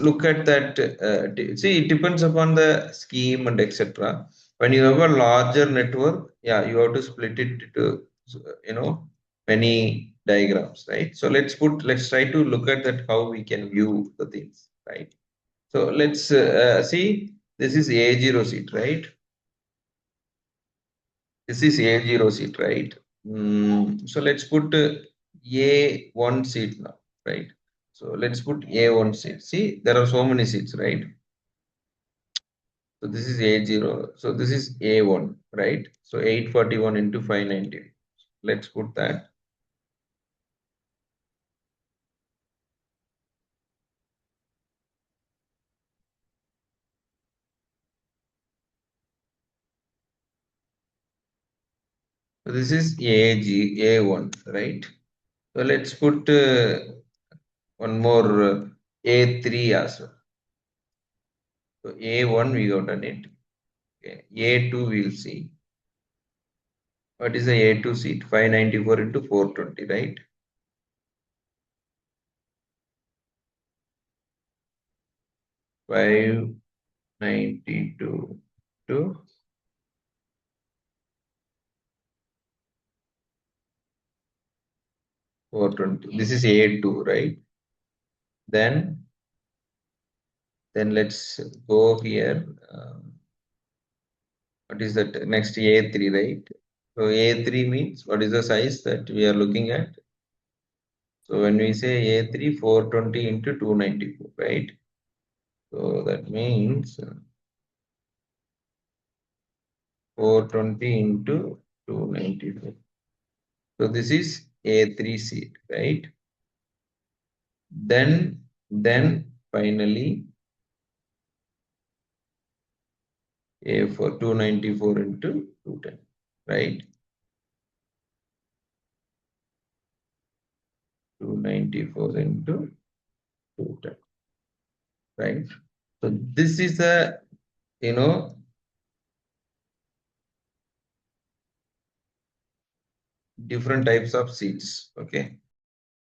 look at that. See, it depends upon the scheme and etc. When you have a larger network, yeah, you have to split it into many diagrams, right? So let's try to look at that how we can view the things, right? So let's see. This is A0 seat, right? This is A0 seat, right? So let's put A1 seat now, right? So let's put A1 seat. See, there are so many seats, right? So this is A0. So this is A1, right? So 841 into 590. Let's put that. So this is A1, right? So let's put one more A3 as well. So A1 we got on it. Okay. A2 we'll see. What is the A2 seat? 594 into 420, right? 592 to 420. This is A2, right? Then let's go here. What is that? Next A3, right? So A3 means what is the size that we are looking at? So when we say A3, 420 into 294, right? So that means 420 into 294. So this is A3 seat, right? Then finally A4 294 into 210, right? 294 into 210, right? So this is a different types of seats. Okay.